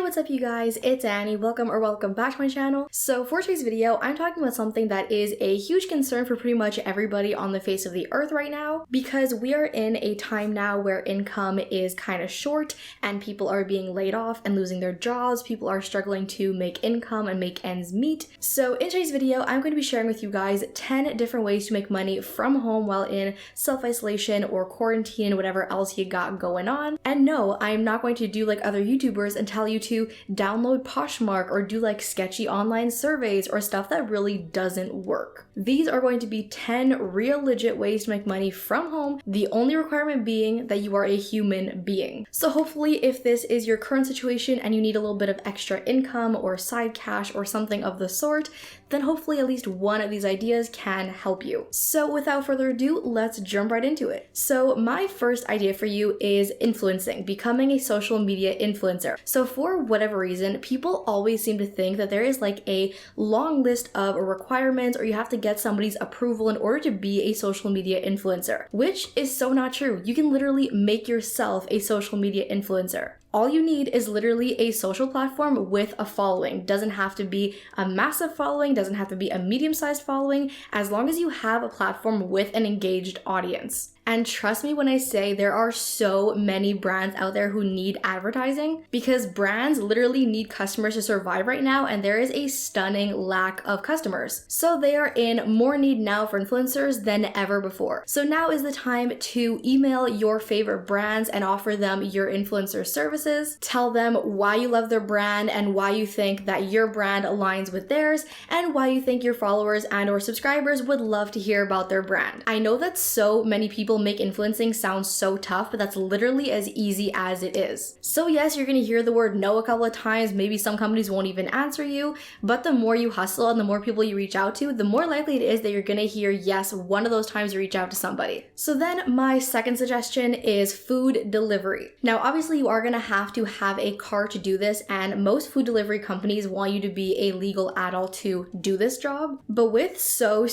what's up you guys, it's Annie. Welcome back to my channel. So for today's video, I'm talking about something that is a huge concern for pretty much everybody on the face of the earth right now, because we are in a time now where income is kind of short and people are being laid off and losing their jobs. People are struggling to make income and make ends meet. So in today's video, I'm going to be sharing with you guys 10 different ways to make money from home while in self-isolation or quarantine, whatever else you got going on. And no, I'm not going to do like other YouTubers and tell you to download Poshmark or do like sketchy online surveys or stuff that really doesn't work. These are going to be 10 real legit ways to make money from home, the only requirement being that you are a human being. So hopefully if this is your current situation and you need a little bit of extra income or side cash or something of the sort, then hopefully at least one of these ideas can help you. So without further ado, let's jump right into it. So my first idea for you is influencing, becoming a social media influencer. So for whatever reason, people always seem to think that there is like a long list of requirements or you have to get somebody's approval in order to be a social media influencer, which is so not true. You can literally make yourself a social media influencer. All you need is literally a social platform with a following. Doesn't have to be a massive following, doesn't have to be a medium-sized following, as long as you have a platform with an engaged audience. And trust me when I say there are so many brands out there who need advertising, because brands literally need customers to survive right now, and there is a stunning lack of customers. So they are in more need now for influencers than ever before. So now is the time to email your favorite brands and offer them your influencer services. Tell them why you love their brand and why you think that your brand aligns with theirs and why you think your followers and or subscribers would love to hear about their brand. I know that so many people make influencing sound so tough, but that's literally as easy as it is. So yes, you're gonna hear the word no a couple of times, maybe some companies won't even answer you, but the more you hustle and the more people you reach out to, the more likely it is that you're gonna hear yes one of those times you reach out to somebody. So then my second suggestion is food delivery. Now obviously you are gonna have to have a car to do this, and most food delivery companies want you to be a legal adult to do this job, but with so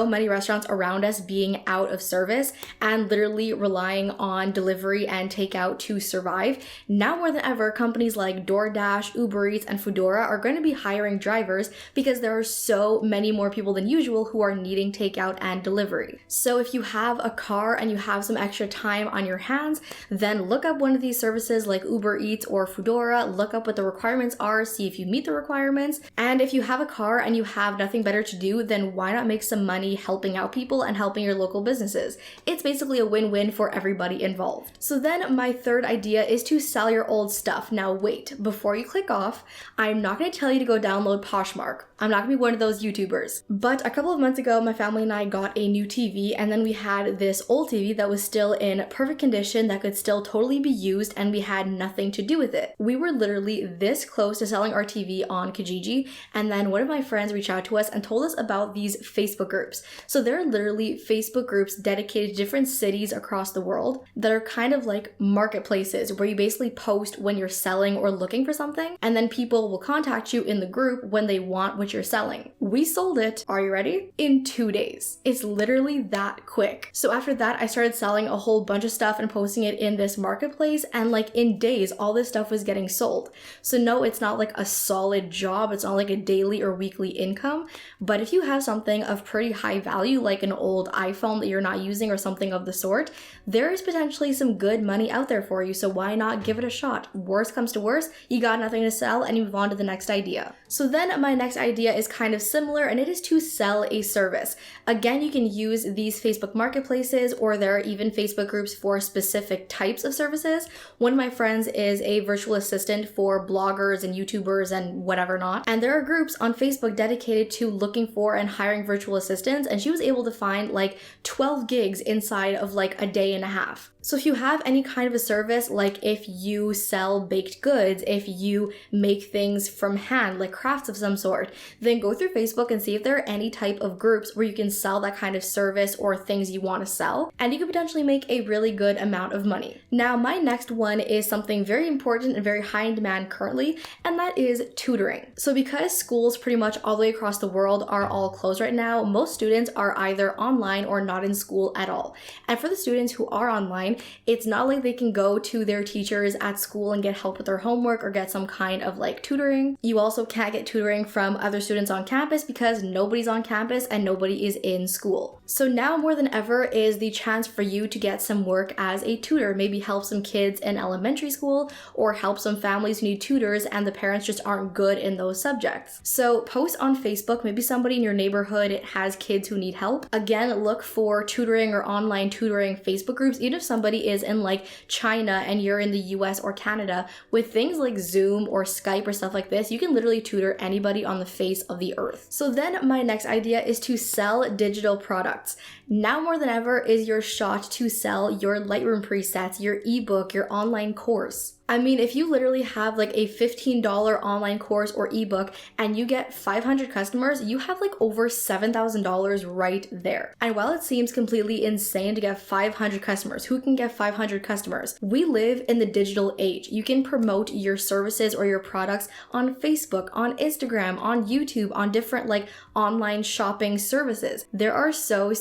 many restaurants around us being out of service and literally relying on delivery and takeout to survive, now more than ever, companies like DoorDash, Uber Eats, and Foodora are going to be hiring drivers because there are so many more people than usual who are needing takeout and delivery. So if you have a car and you have some extra time on your hands, then look up one of these services like Uber Eats or Foodora, look up what the requirements are, see if you meet the requirements, and if you have a car and you have nothing better to do, then why not make some money helping out people and helping your local businesses? It's basically a win-win for everybody involved. So then my third idea is to sell your old stuff. Now wait, before you click off, I'm not going to tell you to go download Poshmark. I'm not gonna be one of those YouTubers. But a couple of months ago, my family and I got a new TV, and then we had this old TV that was still in perfect condition that could still totally be used, and we had nothing to do with it. We were literally this close to selling our TV on Kijiji, and then one of my friends reached out to us and told us about these Facebook groups. So there are literally Facebook groups dedicated to different cities across the world that are kind of like marketplaces where you basically post when you're selling or looking for something, and then people will contact you in the group when they want what you're selling. We sold it, are you ready? In 2 days. It's literally that quick. So after that, I started selling a whole bunch of stuff and posting it in this marketplace, and like in days, all this stuff was getting sold. So no, it's not like a solid job, it's not like a daily or weekly income, but if you have something of pretty high value, like an old iPhone that you're not using or something of the sort, there is potentially some good money out there for you, so why not give it a shot? Worst comes to worst, you got nothing to sell and you move on to the next idea. So then my next idea is kind of similar, and it is to sell a service. Again, you can use these Facebook marketplaces, or there are even Facebook groups for specific types of services. One of my friends is a virtual assistant for bloggers and YouTubers and whatever not, and there are groups on Facebook dedicated to looking for and hiring virtual assistants, and she was able to find like 12 gigs inside of like a day and a half. So if you have any kind of a service, like if you sell baked goods, if you make things from hand, like crafts of some sort, then go through Facebook and see if there are any type of groups where you can sell that kind of service or things you want to sell, and you could potentially make a really good amount of money. Now, my next one is something very important and very high in demand currently, and that is tutoring. So because schools pretty much all the way across the world are all closed right now, most students are either online or not in school at all. And for the students who are online, online, it's not like they can go to their teachers at school and get help with their homework or get some kind of like tutoring. You also can't get tutoring from other students on campus because nobody's on campus and nobody is in school. So now more than ever is the chance for you to get some work as a tutor, maybe help some kids in elementary school or help some families who need tutors and the parents just aren't good in those subjects. So post on Facebook, maybe somebody in your neighborhood has kids who need help. Again, look for tutoring or online tutoring Facebook groups, even if somebody is in like China and you're in the US or Canada. With things like Zoom or Skype or stuff like this, you can literally tutor anybody on the face of the earth. So then my next idea is to sell digital products. Now more than ever is your shot to sell your Lightroom presets, your ebook, your online course. I mean, if you literally have like a $15 online course or ebook and you get 500 customers, you have like over $7,000 right there. And while it seems completely insane to get 500 customers, who can get 500 customers? We live in the digital age. You can promote your services or your products on Facebook, on Instagram, on YouTube, on different like online shopping services. There are so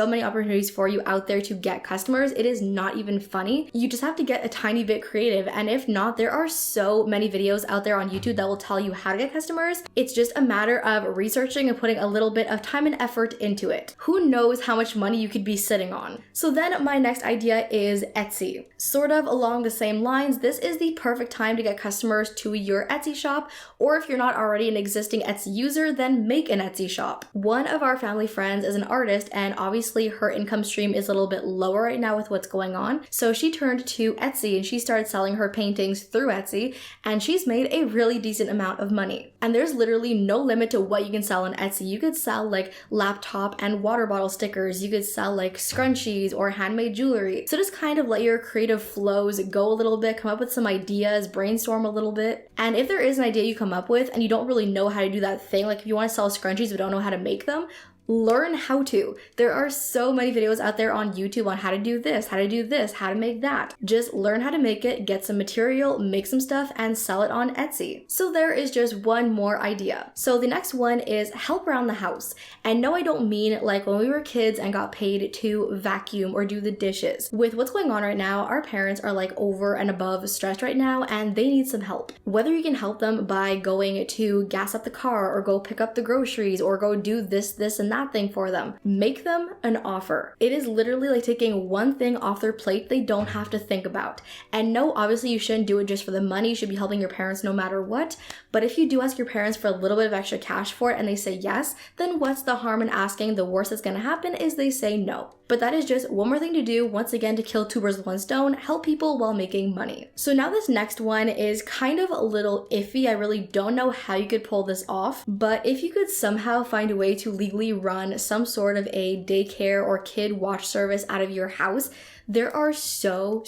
many opportunities for you out there to get customers. It is not even funny. You just have to get a tiny bit creative. And if not, there are so many videos out there on YouTube that will tell you how to get customers. It's just a matter of researching and putting a little bit of time and effort into it. Who knows how much money you could be sitting on? So then my next idea is Etsy. Sort of along the same lines, this is the perfect time to get customers to your Etsy shop, or if you're not already an existing Etsy user, then make an Etsy shop. One of our family friends is an artist, and obviously her income stream is a little bit lower right now with what's going on. So she turned to Etsy and she started selling her paintings through Etsy, and she's made a really decent amount of money. And there's literally no limit to what you can sell on Etsy. You could sell like laptop and water bottle stickers. You could sell like scrunchies or handmade jewelry. So just kind of let your creative flows go a little bit, come up with some ideas, brainstorm a little bit. And if there is an idea you come up with and you don't really know how to do that thing, like if you want to sell scrunchies but don't know how to make them, learn how to. There are so many videos out there on YouTube on how to do this, how to do this, how to make that. Just learn how to make it, get some material, make some stuff, and sell it on Etsy. So there is just one more idea. So the next one is help around the house. And no, I don't mean like when we were kids and got paid to vacuum or do the dishes. With what's going on right now, our parents are like over and above stressed right now and they need some help. Whether you can help them by going to gas up the car or go pick up the groceries or go do this, and that thing for them. Make them an offer. It is literally like taking one thing off their plate they don't have to think about. And no, obviously you shouldn't do it just for the money. You should be helping your parents no matter what. But if you do ask your parents for a little bit of extra cash for it and they say yes, then what's the harm in asking? The worst that's gonna happen is they say no. But that is just one more thing to do, once again, to kill two birds with one stone, help people while making money. So now this next one is kind of a little iffy. I really don't know how you could pull this off, but if you could somehow find a way to legally run some sort of a daycare or kid watch service out of your house, there are so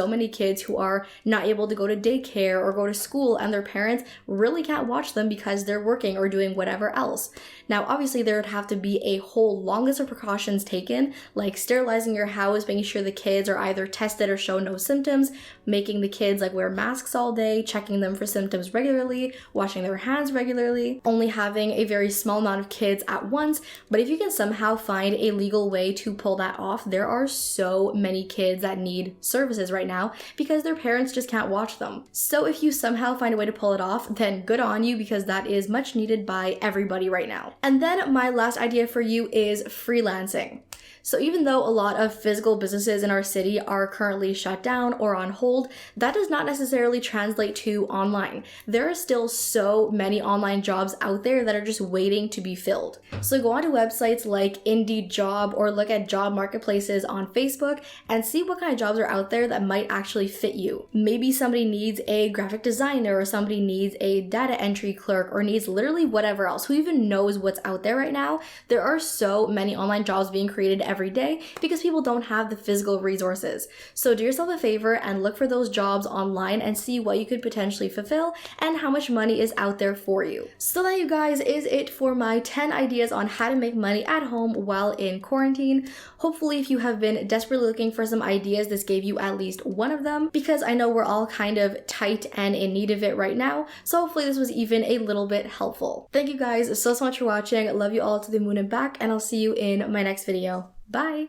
many kids who are not able to go to daycare or go to school and their parents really can't watch them because they're working or doing whatever else. Now, obviously there would have to be a whole long list of precautions taken, like sterilizing your house, making sure the kids are either tested or show no symptoms, making the kids like wear masks all day, checking them for symptoms regularly, washing their hands regularly, only having a very small amount of kids at once. But if you can somehow find a legal way to pull that off, there are so many kids that need services right now because their parents just can't watch them. So if you somehow find a way to pull it off, then good on you, because that is much needed by everybody right now. And then my last idea for you is freelancing. So even though a lot of physical businesses in our city are currently shut down or on hold, that does not necessarily translate to online. There are still so many online jobs out there that are just waiting to be filled. So go onto websites like Indeed Job or look at job marketplaces on Facebook and see what kind of jobs are out there that might actually fit you. Maybe somebody needs a graphic designer or somebody needs a data entry clerk or needs literally whatever else. Who even knows what's out there right now? There are so many online jobs being created every day because people don't have the physical resources. So do yourself a favor and look for those jobs online and see what you could potentially fulfill and how much money is out there for you. So that, you guys, is it for my 10 ideas on how to make money at home while in quarantine. Hopefully, if you have been desperately looking for some ideas, this gave you at least one of them, because I know we're all kind of tight and in need of it right now. So hopefully this was even a little bit helpful. Thank you guys so much for watching. Love you all to the moon and back, and I'll see you in my next video. Bye!